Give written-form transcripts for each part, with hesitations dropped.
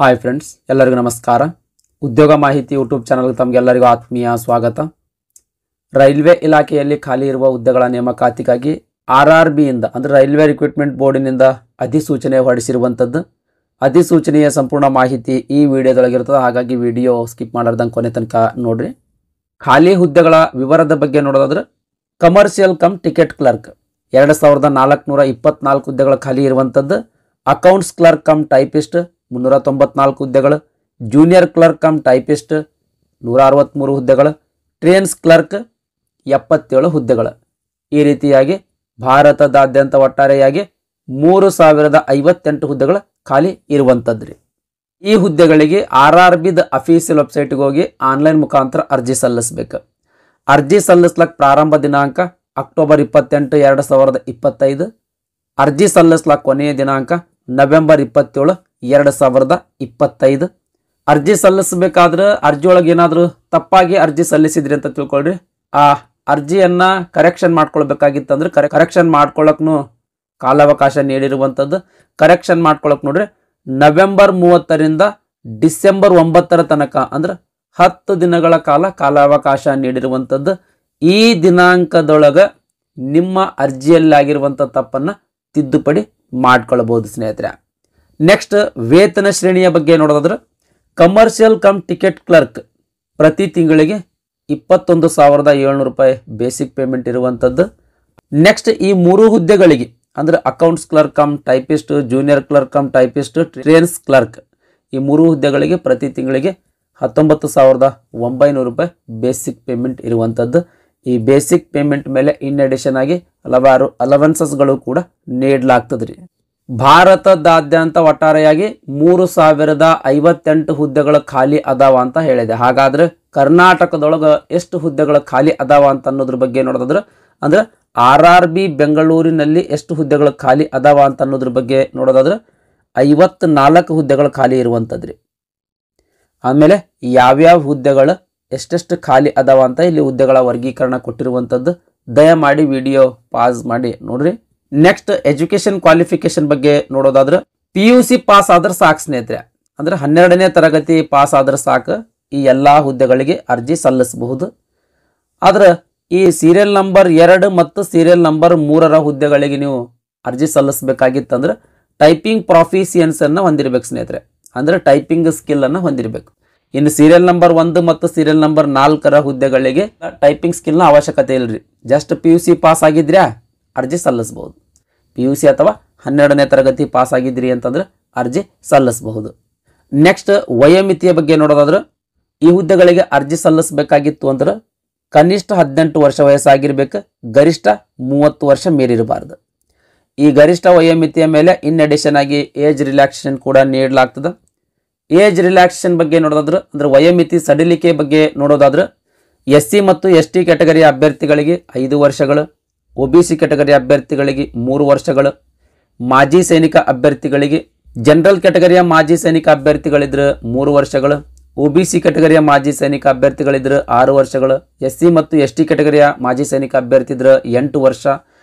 Hi friends, ಎಲ್ಲರಿಗೂ ನಮಸ್ಕಾರ. ಉದ್ಯೋಗ ಮಾಹಿತಿ ಯೂಟ್ಯೂಬ್ ಚಾನಲ್ಗೆ ತಮಗೆಲ್ಲರಿಗೂ ಆತ್ಮೀಯ ಸ್ವಾಗತ. ರೈಲ್ವೆ ಇಲಾಖೆಯಲ್ಲಿ ಖಾಲಿ ಇರುವ ಹುದ್ದೆಗಳ ನೇಮಕಾತಿಗಾಗಿ RRB ಇಂದ ಅಂದರೆ ರೈಲ್ವೆ ರಿಕ್ರೂಟ್ಮೆಂಟ್ ಬೋರ್ಡಿನಿಂದ ಅಧಿಸೂಚನೆ ಹೊರಡಿಸಿರುವಂಥದ್ದು. ಅಧಿಸೂಚನೆಯ ಸಂಪೂರ್ಣ ಮಾಹಿತಿ ಈ ವಿಡಿಯೋದೊಳಗಿರ್ತದೆ, ಹಾಗಾಗಿ ವಿಡಿಯೋ ಸ್ಕಿಪ್ ಮಾಡಾರ್ದಂಗೆ ಕೊನೆ ತನಕ ನೋಡ್ರಿ. ಖಾಲಿ ಹುದ್ದೆಗಳ ವಿವರದ ಬಗ್ಗೆ ನೋಡೋದಾದ್ರೆ ಕಮರ್ಷಿಯಲ್ ಕಮ್ ಟಿಕೆಟ್ ಕ್ಲರ್ಕ್ 2424 ಹುದ್ದೆಗಳ ಖಾಲಿ ಇರುವಂಥದ್ದು. ಅಕೌಂಟ್ಸ್ ಕ್ಲರ್ಕ್ ಕಮ್ ಟೈಪಿಸ್ಟ್ 394 ಹುದ್ದೆಗಳು. ಜೂನಿಯರ್ ಕ್ಲರ್ಕ್ ಕಮ್ ಟೈಪಿಸ್ಟ್ 163 ಹುದ್ದೆಗಳು. ಟ್ರೇನ್ಸ್ ಕ್ಲರ್ಕ್ 77 ಹುದ್ದೆಗಳು. ಈ ರೀತಿಯಾಗಿ ಭಾರತದಾದ್ಯಂತ ಒಟ್ಟಾರೆಯಾಗಿ 3058 ಹುದ್ದೆಗಳು ಖಾಲಿ ಇರುವಂಥದ್ದು. ಈ ಹುದ್ದೆಗಳಿಗೆ RRBದ ಅಫೀಷಿಯಲ್ ವೆಬ್ಸೈಟ್ಗೆ ಹೋಗಿ ಆನ್ಲೈನ್ ಮುಖಾಂತರ ಅರ್ಜಿ ಸಲ್ಲಿಸಬೇಕು. ಅರ್ಜಿ ಸಲ್ಲಿಸ್ಲಕ್ಕೆ ಪ್ರಾರಂಭ ದಿನಾಂಕ ಅಕ್ಟೋಬರ್ 28, 2025. ಅರ್ಜಿ ಸಲ್ಲಿಸ್ಲಕ್ಕೆ ಕೊನೆಯ ದಿನಾಂಕ ನವೆಂಬರ್ 27, 2025. ಅರ್ಜಿ ಸಲ್ಲಿಸಬೇಕಾದ್ರೆ ಅರ್ಜಿಯೊಳಗೆ ಏನಾದರೂ ತಪ್ಪಾಗಿ ಅರ್ಜಿ ಸಲ್ಲಿಸಿದ್ರಿ ಅಂತ ತಿಳ್ಕೊಳ್ರಿ. ಆ ಅರ್ಜಿಯನ್ನು ಕರೆಕ್ಷನ್ ಮಾಡ್ಕೊಳ್ಬೇಕಾಗಿತ್ತಂದ್ರೆ ಕರೆಕ್ಷನ್ ಮಾಡ್ಕೊಳ್ಳೋಕ್ಕೂ ಕಾಲಾವಕಾಶ ನೀಡಿರುವಂಥದ್ದು. ಕರೆಕ್ಷನ್ ಮಾಡ್ಕೊಳ್ಳೋಕೆ ನೋಡ್ರಿ ನವೆಂಬರ್ 30ರಿಂದ ಡಿಸೆಂಬರ್ 9 ತನಕ ಅಂದ್ರೆ 10 ದಿನಗಳ ಕಾಲಾವಕಾಶ ನೀಡಿರುವಂಥದ್ದು. ಈ ದಿನಾಂಕದೊಳಗೆ ನಿಮ್ಮ ಅರ್ಜಿಯಲ್ಲಾಗಿರುವಂಥ ತಪ್ಪನ್ನು ತಿದ್ದುಪಡಿ ಮಾಡ್ಕೊಳ್ಬೋದು ಸ್ನೇಹಿತರೆ. ನೆಕ್ಸ್ಟ್ ವೇತನ ಶ್ರೇಣಿಯ ಬಗ್ಗೆ ನೋಡೋದಾದ್ರೆ ಕಮರ್ಷಿಯಲ್ ಕಮ್ ಟಿಕೆಟ್ ಕ್ಲರ್ಕ್ ಪ್ರತಿ ತಿಂಗಳಿಗೆ 21,700 ರೂಪಾಯಿ ಬೇಸಿಕ್ ಪೇಮೆಂಟ್ ಇರುವಂಥದ್ದು. ನೆಕ್ಸ್ಟ್ ಈ 3 ಹುದ್ದೆಗಳಿಗೆ ಅಂದರೆ accounts clerk come typist, junior clerk come typist, trains clerk ಈ 3 ಹುದ್ದೆಗಳಿಗೆ ಪ್ರತಿ ತಿಂಗಳಿಗೆ 19,900 ರೂಪಾಯಿ ಬೇಸಿಕ್ ಪೇಮೆಂಟ್ ಇರುವಂಥದ್ದು. ಈ ಬೇಸಿಕ್ ಪೇಮೆಂಟ್ ಮೇಲೆ ಇನ್ ಅಡಿಷನ್ ಆಗಿ ಹಲವಾರು ಅಲವೆನ್ಸಸ್ಗಳು ಕೂಡ ನೀಡಲಾಗ್ತದೆ ರೀ. ಭಾರತದಾದ್ಯಂತ ಒಟ್ಟಾರೆಯಾಗಿ 3058 ಹುದ್ದೆಗಳು ಖಾಲಿ ಅದಾವ ಅಂತ ಹೇಳಿದೆ. ಹಾಗಾದ್ರೆ ಕರ್ನಾಟಕದೊಳಗೆ ಎಷ್ಟು ಹುದ್ದೆಗಳು ಖಾಲಿ ಅದಾವ ಅಂತ ಅನ್ನೋದ್ರ ಬಗ್ಗೆ ನೋಡೋದಾದ್ರೆ ಅಂದ್ರೆ RRB ಬೆಂಗಳೂರಿನಲ್ಲಿ ಎಷ್ಟು ಹುದ್ದೆಗಳು ಖಾಲಿ ಅದಾವ ಅಂತ ಅನ್ನೋದ್ರ ಬಗ್ಗೆ ನೋಡೋದಾದ್ರೆ 54 ಹುದ್ದೆಗಳು ಖಾಲಿ ಇರುವಂಥದ್ರಿ. ಆಮೇಲೆ ಯಾವ್ಯಾವ ಹುದ್ದೆಗಳು ಎಷ್ಟೆಷ್ಟು ಖಾಲಿ ಅದಾವ ಅಂತ ಇಲ್ಲಿ ಹುದ್ದೆಗಳ ವರ್ಗೀಕರಣ ಕೊಟ್ಟಿರುವಂಥದ್ದು. ದಯಮಾಡಿ ವಿಡಿಯೋ ಪಾಸ್ ಮಾಡಿ ನೋಡ್ರಿ. ನೆಕ್ಸ್ಟ್ ಎಜುಕೇಶನ್ ಕ್ವಾಲಿಫಿಕೇಶನ್ ಬಗ್ಗೆ ನೋಡೋದಾದ್ರೆ PUC ಪಾಸ್ ಆದ್ರೆ ಸಾಕು ಸ್ನೇಹಿತರೆ. ಅಂದ್ರೆ 12ನೇ ತರಗತಿ ಪಾಸ್ ಆದ್ರೆ ಸಾಕು ಈ ಎಲ್ಲ ಹುದ್ದೆಗಳಿಗೆ ಅರ್ಜಿ ಸಲ್ಲಿಸಬಹುದು. ಆದ್ರೆ ಈ ಸೀರಿಯಲ್ ನಂಬರ್ 2 ಮತ್ತು ಸೀರಿಯಲ್ ನಂಬರ್ 3 ಹುದ್ದೆಗಳಿಗೆ ನೀವು ಅರ್ಜಿ ಸಲ್ಲಿಸಬೇಕಾಗಿತ್ತಂದ್ರೆ ಟೈಪಿಂಗ್ ಪ್ರೊಫಿಷಿಯನ್ಸನ್ನು ಹೊಂದಿರಬೇಕು ಸ್ನೇಹಿತರೆ. ಅಂದ್ರೆ ಟೈಪಿಂಗ್ ಸ್ಕಿಲ್ ಅನ್ನು ಹೊಂದಿರಬೇಕು. ಇನ್ನು ಸೀರಿಯಲ್ ನಂಬರ್ 1 ಮತ್ತು ಸೀರಿಯಲ್ ನಂಬರ್ 4 ಹುದ್ದೆಗಳಿಗೆ ಟೈಪಿಂಗ್ ಸ್ಕಿಲ್ನ ಅವಶ್ಯಕತೆ ಇಲ್ಲರಿ. ಜಸ್ಟ್ PUC ಪಾಸ್ ಆಗಿದ್ರ್ಯಾ ಅರ್ಜಿ ಸಲ್ಲಿಸಬಹುದು. PUC ಅಥವಾ 12ನೇ ತರಗತಿ ಪಾಸ್ ಆಗಿದ್ರಿ ಅಂತಂದ್ರೆ ಅರ್ಜಿ ಸಲ್ಲಿಸಬಹುದು. ನೆಕ್ಸ್ಟ್ ವಯೋಮಿತಿಯ ಬಗ್ಗೆ ನೋಡೋದಾದ್ರೆ ಈ ಹುದ್ದೆಗಳಿಗೆ ಅರ್ಜಿ ಸಲ್ಲಿಸಬೇಕಾಗಿತ್ತು ಅಂದ್ರೆ ಕನಿಷ್ಠ 18 ವರ್ಷ ವಯಸ್ಸಾಗಿರ್ಬೇಕು, ಗರಿಷ್ಠ 30 ವರ್ಷ ಮೀರಿರಬಾರ್ದು. ಈ ಗರಿಷ್ಠ ವಯೋಮಿತಿಯ ಮೇಲೆ ಇನ್ ಅಡಿಷನ್ ಆಗಿ ಏಜ್ ರಿಲ್ಯಾಕ್ಸೇಷನ್ ಕೂಡ ನೀಡಲಾಗ್ತದೆ. ಏಜ್ ರಿಲ್ಯಾಕ್ಸೇಷನ್ ಬಗ್ಗೆ ನೋಡೋದಾದ್ರೆ ಅಂದ್ರೆ ವಯೋಮಿತಿ ಸಡಿಲಿಕೆ ಬಗ್ಗೆ ನೋಡೋದಾದ್ರೆ SC ಮತ್ತು ST ಕ್ಯಾಟಗರಿಯ ಅಭ್ಯರ್ಥಿಗಳಿಗೆ 5 ವರ್ಷಗಳು, OBC ಕ್ಯಾಟಗರಿ ಅಭ್ಯರ್ಥಿಗಳಿಗೆ 3 ವರ್ಷಗಳು, ಮಾಜಿ ಸೈನಿಕ ಅಭ್ಯರ್ಥಿಗಳಿಗೆ ಜನರಲ್ ಕ್ಯಾಟಗರಿಯ ಮಾಜಿ ಸೈನಿಕ ಅಭ್ಯರ್ಥಿಗಳಿದ್ರೆ 3 ವರ್ಷಗಳು, OBC ಕ್ಯಾಟಗರಿಯ ಮಾಜಿ ಸೈನಿಕ ಅಭ್ಯರ್ಥಿಗಳಿದ್ರೆ 6 ವರ್ಷಗಳು, SC ಮತ್ತು ST ಕ್ಯಾಟಗರಿಯ ಮಾಜಿ ಸೈನಿಕ ಅಭ್ಯರ್ಥಿ ಇದ್ರೆ 8 ವರ್ಷ.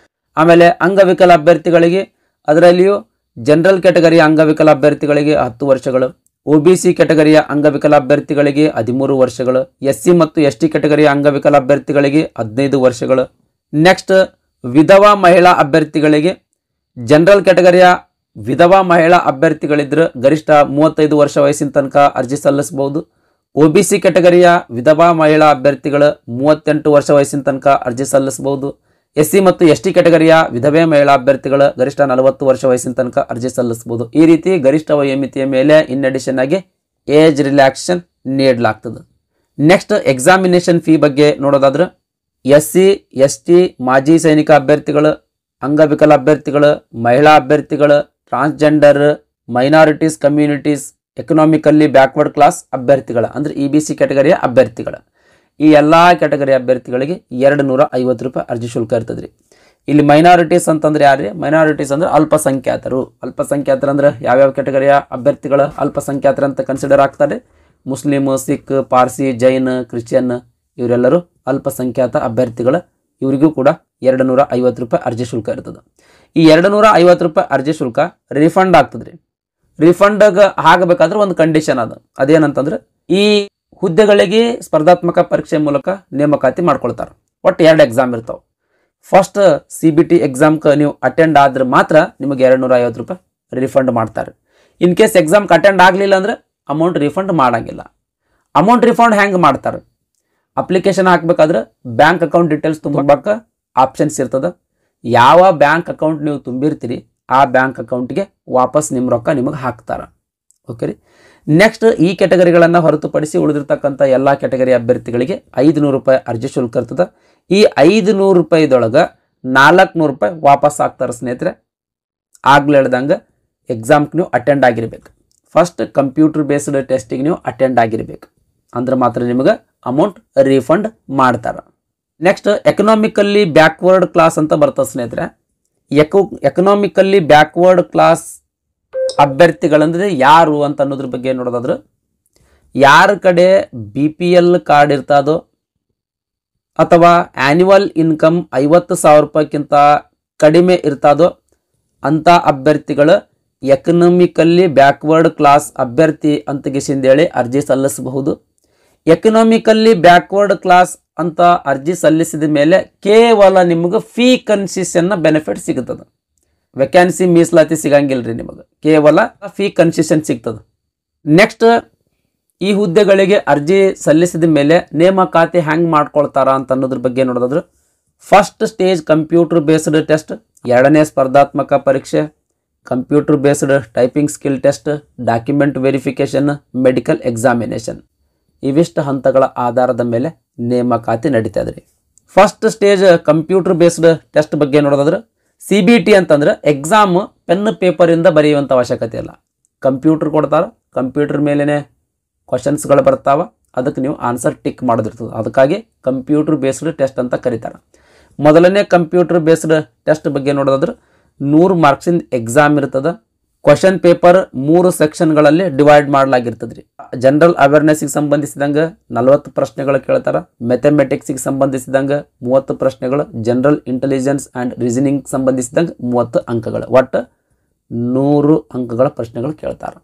ಆಮೇಲೆ ಅಂಗವಿಕಲ ಅಭ್ಯರ್ಥಿಗಳಿಗೆ ಅದರಲ್ಲಿಯೂ ಜನರಲ್ ಕ್ಯಾಟಗರಿಯ ಅಂಗವಿಕಲ ಅಭ್ಯರ್ಥಿಗಳಿಗೆ 10 ವರ್ಷಗಳು, OBC ಕ್ಯಾಟಗರಿಯ ಅಂಗವಿಕಲ ಅಭ್ಯರ್ಥಿಗಳಿಗೆ 13 ವರ್ಷಗಳು, SC ಮತ್ತು ST ಕ್ಯಾಟಗರಿಯ ಅಂಗವಿಕಲ ಅಭ್ಯರ್ಥಿಗಳಿಗೆ 15 ವರ್ಷಗಳು. ನೆಕ್ಸ್ಟ್ ವಿಧವಾ ಮಹಿಳಾ ಅಭ್ಯರ್ಥಿಗಳಿಗೆ ಜನರಲ್ ಕ್ಯಾಟಗರಿಯ ವಿಧವಾ ಮಹಿಳಾ ಅಭ್ಯರ್ಥಿಗಳಿದ್ರೆ ಗರಿಷ್ಠ 35 ವರ್ಷ ವಯಸ್ಸಿನ ತನಕ ಅರ್ಜಿ ಸಲ್ಲಿಸಬಹುದು. OBC ಕ್ಯಾಟಗರಿಯ ವಿಧವಾ ಮಹಿಳಾ ಅಭ್ಯರ್ಥಿಗಳು 38 ವರ್ಷ ವಯಸ್ಸಿನ ತನಕ ಅರ್ಜಿ ಸಲ್ಲಿಸಬಹುದು. SC ಮತ್ತು ST ಕ್ಯಾಟಗರಿಯ ವಿಧವೆ ಮಹಿಳಾ ಅಭ್ಯರ್ಥಿಗಳು ಗರಿಷ್ಠ 40 ವರ್ಷ ವಯಸ್ಸಿನ ತನಕ ಅರ್ಜಿ ಸಲ್ಲಿಸಬಹುದು. ಈ ರೀತಿ ಗರಿಷ್ಠ ವಯೋಮಿತಿಯ ಮೇಲೆ ಇನ್ ಅಡಿಷನ್ ಆಗಿ ಏಜ್ ರಿಲ್ಯಾಕ್ಸೇಷನ್ ನೀಡಲಾಗ್ತದೆ. ನೆಕ್ಸ್ಟ್ ಎಕ್ಸಾಮಿನೇಷನ್ ಫೀ ಬಗ್ಗೆ ನೋಡೋದಾದ್ರೆ SC ST ಮಾಜಿ ಸೈನಿಕ ಅಭ್ಯರ್ಥಿಗಳು, ಅಂಗವಿಕಲ ಅಭ್ಯರ್ಥಿಗಳು, ಮಹಿಳಾ ಅಭ್ಯರ್ಥಿಗಳು, transgender, minorities communities, economically backward class ಅಭ್ಯರ್ಥಿಗಳ ಅಂದ್ರೆ EBC ಕ್ಯಾಟಗರಿಯ ಅಭ್ಯರ್ಥಿಗಳ ಈ ಎಲ್ಲ ಕ್ಯಾಟಗರಿ ಅಭ್ಯರ್ಥಿಗಳಿಗೆ 250 ರೂಪಾಯಿ ಅರ್ಜಿ ಶುಲ್ಕ ಇರ್ತದ್ರಿ. ಇಲ್ಲಿ ಮೈನಾರಿಟೀಸ್ ಅಂತಂದ್ರೆ ಯಾರ್ರಿ? ಮೈನಾರಿಟೀಸ್ ಅಂದ್ರೆ ಅಲ್ಪಸಂಖ್ಯಾತರು. ಅಲ್ಪಸಂಖ್ಯಾತರು ಅಂದ್ರೆ ಯಾವ್ಯಾವ ಕ್ಯಾಟಗರಿಯ ಅಭ್ಯರ್ಥಿಗಳ ಅಲ್ಪಸಂಖ್ಯಾತರು ಅಂತ ಕನ್ಸಿಡರ್ ಆಗ್ತಾರೆ? ಮುಸ್ಲಿಮ್, ಸಿಖ್, ಪಾರ್ಸಿ, ಜೈನ್, ಕ್ರಿಶ್ಚಿಯನ್ ಇವರೆಲ್ಲರೂ ಅಲ್ಪಸಂಖ್ಯಾತ ಅಭ್ಯರ್ಥಿಗಳ. ಇವರಿಗೂ ಕೂಡ 250 ರೂಪಾಯಿ ಅರ್ಜಿ ಶುಲ್ಕ ಇರ್ತದೆ. ಈ 250 ರೂಪಾಯಿ ಅರ್ಜಿ ಶುಲ್ಕ ರಿಫಂಡ್ ಆಗ್ತದ್ರಿ. ರಿಫಂಡ್ ಆಗಬೇಕಾದ್ರೆ ಒಂದು ಕಂಡೀಷನ್ ಅದು, ಅದೇನಂತಂದ್ರೆ ಈ ಹುದ್ದೆಗಳಿಗೆ ಸ್ಪರ್ಧಾತ್ಮಕ ಪರೀಕ್ಷೆ ಮೂಲಕ ನೇಮಕಾತಿ ಮಾಡ್ಕೊಳ್ತಾರೆ. ಒಟ್ಟು 2 ಎಕ್ಸಾಮ್ ಇರ್ತಾವೆ. ಫಸ್ಟ್ CBT ಎಕ್ಸಾಮ್ಗೆ ನೀವು ಅಟೆಂಡ್ ಆದ್ರೆ ಮಾತ್ರ ನಿಮಗೆ 250 ರೂಪಾಯಿ ರಿಫಂಡ್ ಮಾಡ್ತಾರೆ. ಇನ್ ಕೇಸ್ ಎಕ್ಸಾಮ್ಗೆ ಅಟೆಂಡ್ ಆಗಲಿಲ್ಲ ಅಂದ್ರೆ ಅಮೌಂಟ್ ರಿಫಂಡ್ ಮಾಡೋಂಗಿಲ್ಲ. ಅಮೌಂಟ್ ರಿಫಂಡ್ ಹೆಂಗೆ ಮಾಡ್ತಾರೆ? ಅಪ್ಲಿಕೇಶನ್ ಹಾಕ್ಬೇಕಾದ್ರೆ ಬ್ಯಾಂಕ್ ಅಕೌಂಟ್ ಡೀಟೇಲ್ಸ್ ತುಂಬಕ್ಕೆ ಆಪ್ಷನ್ಸ್ ಇರ್ತದೆ. ಯಾವ ಬ್ಯಾಂಕ್ ಅಕೌಂಟ್ ನೀವು ತುಂಬಿರ್ತೀರಿ ಆ ಬ್ಯಾಂಕ್ ಅಕೌಂಟ್ಗೆ ವಾಪಸ್ ನಿಮ್ಮ ರೊಕ್ಕ ನಿಮಗೆ ಹಾಕ್ತಾರೆ. ಓಕೆ ರೀ. ನೆಕ್ಸ್ಟ್ ಈ ಕ್ಯಾಟಗರಿಗಳನ್ನು ಹೊರತುಪಡಿಸಿ ಉಳಿದಿರ್ತಕ್ಕಂಥ ಎಲ್ಲ ಕ್ಯಾಟಗರಿ ಅಭ್ಯರ್ಥಿಗಳಿಗೆ 500 ರೂಪಾಯಿ ಅರ್ಜಿ ಶುಲ್ಕ ಇರ್ತದೆ. ಈ 500 ರೂಪಾಯಿದೊಳಗೆ 400 ರೂಪಾಯಿ ವಾಪಸ್ ಆಗ್ತಾರೆ ಸ್ನೇಹಿತರೆ. ಆಗ್ಲೇ ಹೇಳ್ದಂಗೆ ಎಕ್ಸಾಮ್ಗೆ ನೀವು ಅಟೆಂಡ್ ಆಗಿರ್ಬೇಕು. ಫಸ್ಟ್ ಕಂಪ್ಯೂಟರ್ ಬೇಸ್ಡ್ ಟೆಸ್ಟಿಗೆ ನೀವು ಅಟೆಂಡ್ ಆಗಿರ್ಬೇಕು, ಅಂದ್ರೆ ಮಾತ್ರ ನಿಮಗೆ ಅಮೌಂಟ್ ರೀಫಂಡ್ ಮಾಡ್ತಾರೆ. ನೆಕ್ಸ್ಟ್ ಎಕನಾಮಿಕಲ್ಲಿ ಬ್ಯಾಕ್ವರ್ಡ್ ಕ್ಲಾಸ್ ಅಂತ ಬರ್ತದೆ ಸ್ನೇಹಿತರೆ. ಎಕನಾಮಿಕಲ್ಲಿ ಬ್ಯಾಕ್ವರ್ಡ್ ಕ್ಲಾಸ್ ಅಭ್ಯರ್ಥಿಗಳಂದ್ರೆ ಯಾರು ಅಂತ ಅನ್ನೋದ್ರ ಬಗ್ಗೆ ನೋಡೋದಾದ್ರೆ, ಯಾರ ಕಡೆ BPL ಕಾರ್ಡ್ ಇರ್ತದೋ ಅಥವಾ ಆ್ಯನ್ಯುವಲ್ ಇನ್ಕಮ್ 50,000 ರೂಪಾಯಿಗಿಂತ ಕಡಿಮೆ ಇರ್ತದೋ ಅಂಥ ಅಭ್ಯರ್ಥಿಗಳು ಎಕನಾಮಿಕಲ್ಲಿ ಬ್ಯಾಕ್ವರ್ಡ್ ಕ್ಲಾಸ್ ಅಭ್ಯರ್ಥಿ ಅಂತಗಿಸಿಂದೇಳಿ ಅರ್ಜಿ ಸಲ್ಲಿಸಬಹುದು. ಎಕನಾಮಿಕಲ್ಲಿ ಬ್ಯಾಕ್ವರ್ಡ್ ಕ್ಲಾಸ್ ಅಂತ ಅರ್ಜಿ ಸಲ್ಲಿಸಿದ ಮೇಲೆ ಕೇವಲ ನಿಮಗೆ ಫೀ ಕನ್ಸೆಷನ್ನ ಬೆನಿಫಿಟ್ ಸಿಗುತ್ತದೆ. ವೇಕೆನ್ಸಿ ಮೀಸಲಾತಿ ಸಿಗಂಗಿಲ್ಲ ರೀ ನಿಮಗೆ, ಕೇವಲ ಫೀ ಕನ್ಸೆಷನ್ ಸಿಗ್ತದೆ. ನೆಕ್ಸ್ಟ್ ಈ ಹುದ್ದೆಗಳಿಗೆ ಅರ್ಜಿ ಸಲ್ಲಿಸಿದ ಮೇಲೆ ನೇಮಕಾತಿ ಹೆಂಗೆ ಮಾಡ್ಕೊಳ್ತಾರ ಅಂತ ಅನ್ನೋದ್ರ ಬಗ್ಗೆ ನೋಡೋದಾದ್ರೆ, first stage computer based test, 2ನೇ ಸ್ಪರ್ಧಾತ್ಮಕ ಪರೀಕ್ಷೆ, computer based typing skill test, document verification, medical examination. ಇವಿಷ್ಟು ಹಂತಗಳ ಆಧಾರದ ಮೇಲೆ ನೇಮಕಾತಿ ನಡೀತದೆ ರೀ. First stage computer based test ಬಗ್ಗೆ ನೋಡೋದಾದ್ರೆ, CBT ಅಂತಂದ್ರೆ ಎಕ್ಸಾಮ್ ಪೆನ್ ಪೇಪರಿಂದ ಬರೆಯುವಂಥ ಅವಶ್ಯಕತೆ ಇಲ್ಲ. ಕಂಪ್ಯೂಟರ್ ಕೊಡ್ತಾರೆ, ಕಂಪ್ಯೂಟರ್ ಮೇಲೇ ಕ್ವಶನ್ಸ್ಗಳು ಬರ್ತಾವೆ, ಅದಕ್ಕೆ ನೀವು ಆನ್ಸರ್ ಟಿಕ್ ಮಾಡೋದಿರ್ತದೆ. ಅದಕ್ಕಾಗಿ ಕಂಪ್ಯೂಟರ್ ಬೇಸ್ಡ್ ಟೆಸ್ಟ್ ಅಂತ ಕರೀತಾರೆ. ಮೊದಲನೇ ಕಂಪ್ಯೂಟರ್ ಬೇಸ್ಡ್ ಟೆಸ್ಟ್ ಬಗ್ಗೆ ನೋಡೋದಾದ್ರೆ 100 ಮಾರ್ಕ್ಸಿಂದ ಎಕ್ಸಾಮ್ ಇರ್ತದೆ. ಕ್ವಶನ್ ಪೇಪರ್ 3 ಸೆಕ್ಷನ್ಗಳಲ್ಲಿ ಡಿವೈಡ್ ಮಾಡಲಾಗಿರ್ತದೆ ರೀ. ಜನರಲ್ ಅವೇರ್ನೆಸ್ಗೆ ಸಂಬಂಧಿಸಿದಂಗೆ 40 ಪ್ರಶ್ನೆಗಳು ಕೇಳ್ತಾರೆ. ಮ್ಯಾಥಮೆಟಿಕ್ಸ್ಗೆ ಸಂಬಂಧಿಸಿದಂಗೆ 30 ಪ್ರಶ್ನೆಗಳು. ಜನರಲ್ ಇಂಟೆಲಿಜೆನ್ಸ್ ಆ್ಯಂಡ್ ರೀಸನಿಂಗ್ ಸಂಬಂಧಿಸಿದಂಗೆ 30 ಅಂಕಗಳು. ಒಟ್ಟು 100 ಅಂಕಗಳ ಪ್ರಶ್ನೆಗಳು ಕೇಳ್ತಾರೆ.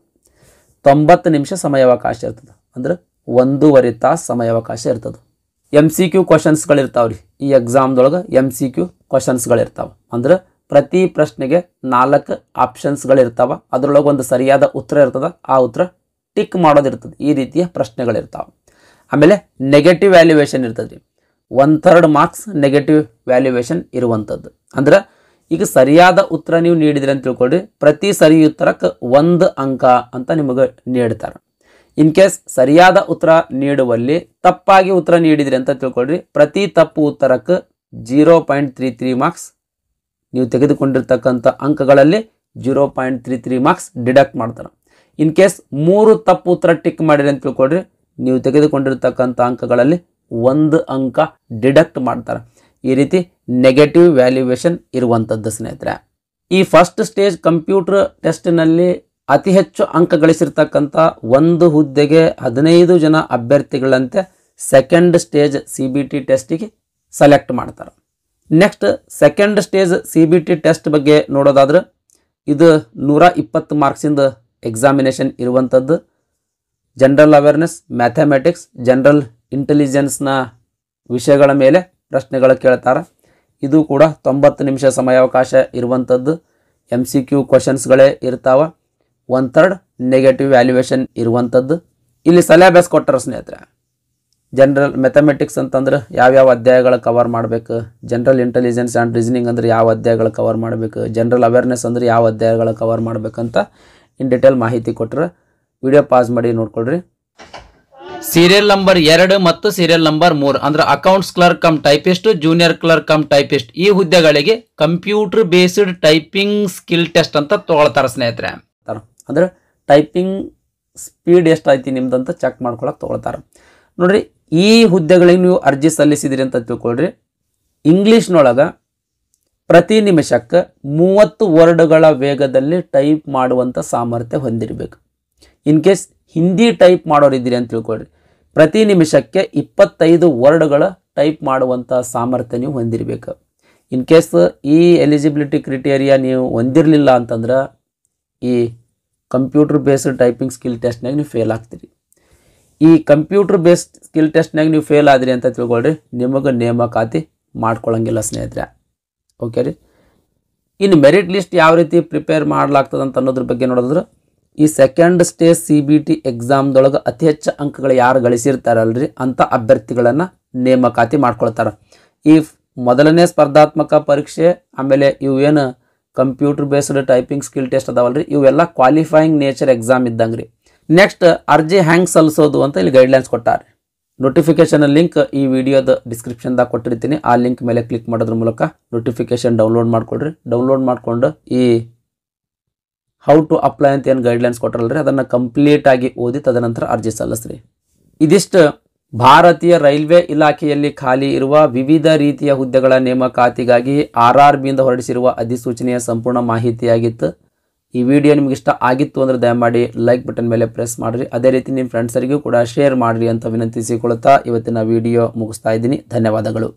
90 ನಿಮಿಷ ಸಮಯಾವಕಾಶ ಇರ್ತದೆ, ಅಂದ್ರೆ 1.5 ತಾಸು ಸಮಯಾವಕಾಶ ಇರ್ತದೆ. MCQ ಕ್ವಶನ್ಸ್ಗಳಿರ್ತಾವೆ ರೀ. ಈ ಎಕ್ಸಾಮ್ದೊಳಗೆ MCQ ಕ್ವಶನ್ಸ್ಗಳಿರ್ತಾವೆ, ಅಂದ್ರೆ ಪ್ರತಿ ಪ್ರಶ್ನೆಗೆ 4 ಆಪ್ಷನ್ಸ್ಗಳಿರ್ತಾವೆ. ಅದರೊಳಗೆ ಒಂದು ಸರಿಯಾದ ಉತ್ತರ ಇರ್ತದೆ, ಆ ಉತ್ತರ ಟಿಕ್ ಮಾಡೋದಿರ್ತದೆ. ಈ ರೀತಿಯ ಪ್ರಶ್ನೆಗಳಿರ್ತಾವೆ. ಆಮೇಲೆ ನೆಗೆಟಿವ್ ವ್ಯಾಲ್ಯೂಯೇಷನ್ ಇರ್ತದೆ ರೀ. 1/3 ಮಾರ್ಕ್ಸ್ ನೆಗೆಟಿವ್ ವ್ಯಾಲ್ಯೂಯೇಷನ್ ಇರುವಂಥದ್ದು. ಅಂದ್ರೆ ಈಗ ಸರಿಯಾದ ಉತ್ತರ ನೀವು ನೀಡಿದ್ರಿ ಅಂತ ತಿಳ್ಕೊಳ್ರಿ, ಪ್ರತಿ ಸರಿ ಉತ್ತರಕ್ಕೆ 1 ಅಂಕ ಅಂತ ನಿಮಗೆ ನೀಡ್ತಾರೆ. ಇನ್ ಕೇಸ್ ಸರಿಯಾದ ಉತ್ತರ ನೀಡುವಲ್ಲಿ ತಪ್ಪಾಗಿ ಉತ್ತರ ನೀಡಿದ್ರಿ ಅಂತ ತಿಳ್ಕೊಳ್ರಿ, ಪ್ರತಿ ತಪ್ಪು ಉತ್ತರಕ್ಕೆ 0.33 ಮಾರ್ಕ್ಸ್, ನೀವು ತೆಗೆದುಕೊಂಡಿರ್ತಕ್ಕಂಥ ಅಂಕಗಳಲ್ಲಿ 0.33 ಮಾರ್ಕ್ಸ್ ಡಿಡಕ್ಟ್ ಮಾಡ್ತಾರೆ. ಇನ್ ಕೇಸ್ 3 ತಪ್ಪು ಉತ್ತರ ಟಿಕ್ ಮಾಡಿರಿ ಅಂತ ತಿಳ್ಕೊಳ್ರಿ, ನೀವು ತೆಗೆದುಕೊಂಡಿರ್ತಕ್ಕಂಥ ಅಂಕಗಳಲ್ಲಿ 1 ಅಂಕ ಡಿಡಕ್ಟ್ ಮಾಡ್ತಾರೆ. ಈ ರೀತಿ ನೆಗೆಟಿವ್ ವ್ಯಾಲ್ಯೂಯೇಷನ್ ಇರುವಂಥದ್ದು ಸ್ನೇಹಿತರೆ. ಈ ಫಸ್ಟ್ ಸ್ಟೇಜ್ ಕಂಪ್ಯೂಟರ್ ಟೆಸ್ಟ್ನಲ್ಲಿ ಅತಿ ಹೆಚ್ಚು ಅಂಕ ಗಳಿಸಿರ್ತಕ್ಕಂಥ ಒಂದು ಹುದ್ದೆಗೆ 15 ಜನ ಅಭ್ಯರ್ಥಿಗಳಂತೆ ಸೆಕೆಂಡ್ ಸ್ಟೇಜ್ CBT ಟೆಸ್ಟಿಗೆ ಸೆಲೆಕ್ಟ್ ಮಾಡ್ತಾರೆ. Next second stage CBT test ಬಗ್ಗೆ ನೋಡೋದಾದ್ರೆ, ಇದು 120 ಮಾರ್ಕ್ಸಿಂದ ಎಕ್ಸಾಮಿನೇಷನ್ ಇರುವಂಥದ್ದು. ಜನರಲ್ ಅವೇರ್ನೆಸ್, ಮ್ಯಾಥಮೆಟಿಕ್ಸ್, ಜನರಲ್ ಇಂಟೆಲಿಜೆನ್ಸ್ನ ವಿಷಯಗಳ ಮೇಲೆ ಪ್ರಶ್ನೆಗಳು ಕೇಳ್ತಾರೆ. ಇದು ಕೂಡ 90 ನಿಮಿಷ ಸಮಯಾವಕಾಶ ಇರುವಂಥದ್ದು. MCQ ಕ್ವಶನ್ಸ್ಗಳೇ ಇರ್ತಾವೆ. 1/3 ನೆಗೆಟಿವ್ ವ್ಯಾಲ್ಯೂಯೇಷನ್ ಇರುವಂಥದ್ದು. ಇಲ್ಲಿ ಸಿಲೆಬಸ್ ಕೊಟ್ಟರೆ ಸ್ನೇಹಿತರೆ, ಜನರಲ್ ಮ್ಯಾಥಮೆಟಿಕ್ಸ್ ಅಂತಂದ್ರೆ ಯಾವ್ಯಾವ ಅಧ್ಯಾಯಗಳು ಕವರ್ ಮಾಡಬೇಕು, ಜನರಲ್ ಇಂಟೆಲಿಜೆನ್ಸ್ ಆ್ಯಂಡ್ ರೀಸನಿಂಗ್ ಅಂದ್ರೆ ಯಾವ ಅಧ್ಯಾಯಗಳು ಕವರ್ ಮಾಡಬೇಕು, ಜನರಲ್ ಅವೇರ್ನೆಸ್ ಅಂದ್ರೆ ಯಾವ ಅಧ್ಯಾಯಗಳು ಕವರ್ ಮಾಡಬೇಕಂತ ಇನ್ ಡೀಟೇಲ್ ಮಾಹಿತಿ ಕೊಟ್ಟರೆ ವಿಡಿಯೋ ಪಾಸ್ ಮಾಡಿ ನೋಡ್ಕೊಳ್ರಿ. ಸೀರಿಯಲ್ ನಂಬರ್ 2 ಮತ್ತು ಸೀರಿಯಲ್ ನಂಬರ್ 3 ಅಂದ್ರೆ accounts clerk come typist, junior clerk come typist, ಈ ಹುದ್ದೆಗಳಿಗೆ computer based typing skill test ಅಂತ ತಗೊಳ್ತಾರೆ ಸ್ನೇಹಿತರೆ. ಅಂದ್ರೆ ಟೈಪಿಂಗ್ ಸ್ಪೀಡ್ ಎಷ್ಟಾಯ್ತಿ ನಿಮ್ದಂತ ಚೆಕ್ ಮಾಡ್ಕೊಳಕ್ ತಗೊಳ್ತಾರೆ. ನೋಡ್ರಿ, ಈ ಹುದ್ದೆಗಳಿಗೆ ನೀವು ಅರ್ಜಿ ಸಲ್ಲಿಸಿದ್ರಿ ಅಂತ ತಿಳ್ಕೊಳ್ರಿ, ಇಂಗ್ಲೀಷ್ನೊಳಗೆ ಪ್ರತಿ ನಿಮಿಷಕ್ಕೆ 30 ವರ್ಡ್ಗಳ ವೇಗದಲ್ಲಿ ಟೈಪ್ ಮಾಡುವಂಥ ಸಾಮರ್ಥ್ಯ ಹೊಂದಿರಬೇಕು. ಇನ್ ಕೇಸ್ ಹಿಂದಿ ಟೈಪ್ ಮಾಡೋರಿದ್ದೀರಿ ಅಂತ ತಿಳ್ಕೊಳ್ರಿ, ಪ್ರತಿ ನಿಮಿಷಕ್ಕೆ 25 ವರ್ಡ್ಗಳ ಟೈಪ್ ಮಾಡುವಂಥ ಸಾಮರ್ಥ್ಯ ನೀವು ಹೊಂದಿರಬೇಕು. ಇನ್ ಕೇಸ್ ಈ ಎಲಿಜಿಬಿಲಿಟಿ ಕ್ರಿಟೇರಿಯಾ ನೀವು ಹೊಂದಿರಲಿಲ್ಲ ಅಂತಂದ್ರೆ ಈ ಕಂಪ್ಯೂಟರ್ ಬೇಸ್ಡ್ ಟೈಪಿಂಗ್ ಸ್ಕಿಲ್ ಟೆಸ್ಟ್ನಾಗ ನೀವು ಫೇಲ್ ಆಗ್ತೀರಿ. ಈ ಕಂಪ್ಯೂಟರ್ ಬೇಸ್ಡ್ ಸ್ಕಿಲ್ ಟೆಸ್ಟ್ನಾಗ ನೀವು ಫೇಲ್ ಆದ್ರಿ ಅಂತ ತಿಳ್ಕೊಳ್ರಿ, ನಿಮಗೆ ನೇಮಕಾತಿ ಮಾಡ್ಕೊಳಂಗಿಲ್ಲ ಸ್ನೇಹಿತರೆ. ಓಕೆ ರೀ. ಇನ್ನು ಮೆರಿಟ್ ಲಿಸ್ಟ್ ಯಾವ ರೀತಿ ಪ್ರಿಪೇರ್ ಮಾಡ್ಲಾಗ್ತದೆ ಅಂತ ಅನ್ನೋದ್ರ ಬಗ್ಗೆ ನೋಡಿದ್ರೆ, ಈ ಸೆಕೆಂಡ್ ಸ್ಟೇಜ್ CBT ಎಕ್ಸಾಮ್ದೊಳಗೆ ಅತಿ ಹೆಚ್ಚು ಅಂಕಗಳು ಯಾರು ಗಳಿಸಿರ್ತಾರಲ್ರಿ ಅಂಥ ಅಭ್ಯರ್ಥಿಗಳನ್ನು ನೇಮಕಾತಿ ಮಾಡ್ಕೊಳ್ತಾರೆ. ಈ ಮೊದಲನೇ ಸ್ಪರ್ಧಾತ್ಮಕ ಪರೀಕ್ಷೆ ಆಮೇಲೆ ಇವು ಏನು computer based typing skill test ಅದಾವಲ್ರಿ, ಇವೆಲ್ಲ ಕ್ವಾಲಿಫೈಯಿಂಗ್ ನೇಚರ್ ಎಕ್ಸಾಮ್ ಇದ್ದಂಗೆ ರೀ. ನೆಕ್ಸ್ಟ್ ಅರ್ಜಿ ಹ್ಯಾಂಗೆ ಸಲ್ಲಿಸೋದು ಅಂತ ಇಲ್ಲಿ ಗೈಡ್ಲೈನ್ಸ್ ಕೊಟ್ಟಾರೆ. ನೋಟಿಫಿಕೇಶನ್ ಲಿಂಕ್ ಈ ವಿಡಿಯೋದ ಡಿಸ್ಕ್ರಿಪ್ಷನ್ದಾಗ ಕೊಟ್ಟಿರ್ತೀನಿ. ಆ ಲಿಂಕ್ ಮೇಲೆ ಕ್ಲಿಕ್ ಮಾಡೋದ್ರ ಮೂಲಕ ನೋಟಿಫಿಕೇಶನ್ ಡೌನ್ಲೋಡ್ ಮಾಡ್ಕೊಳ್ರಿ. ಡೌನ್ಲೋಡ್ ಮಾಡಿಕೊಂಡು ಈ ಹೌ ಟು ಅಪ್ಲೈ ಅಂತ ಏನು ಗೈಡ್ಲೈನ್ಸ್ ಕೊಟ್ಟರಲ್ರಿ ಅದನ್ನು ಕಂಪ್ಲೀಟಾಗಿ ಓದಿ ತದನಂತರ ಅರ್ಜಿ ಸಲ್ಲಿಸ್ರಿ. ಇದಿಷ್ಟು ಭಾರತೀಯ ರೈಲ್ವೆ ಇಲಾಖೆಯಲ್ಲಿ ಖಾಲಿ ಇರುವ ವಿವಿಧ ರೀತಿಯ ಹುದ್ದೆಗಳ ನೇಮಕಾತಿಗಾಗಿ RRBಯಿಂದ ಹೊರಡಿಸಿರುವ ಅಧಿಸೂಚನೆಯ ಸಂಪೂರ್ಣ ಮಾಹಿತಿಯಾಗಿತ್ತು. ಈ ವಿಡಿಯೋ ನಿಮ್ಗೆ ಇಷ್ಟ ಆಗಿತ್ತು ಅಂದರೆ ದಯಮಾಡಿ ಲೈಕ್ ಬಟನ್ ಮೇಲೆ ಪ್ರೆಸ್ ಮಾಡಿರಿ. ಅದೇ ರೀತಿ ನಿಮ್ಮ ಫ್ರೆಂಡ್ಸರಿಗೂ ಕೂಡ ಶೇರ್ ಮಾಡಿರಿ ಅಂತ ವಿನಂತಿಸಿಕೊಳ್ತಾ ಇವತ್ತಿನ ವಿಡಿಯೋ ಮುಗಿಸ್ತಾ ಇದ್ದೀನಿ. ಧನ್ಯವಾದಗಳು.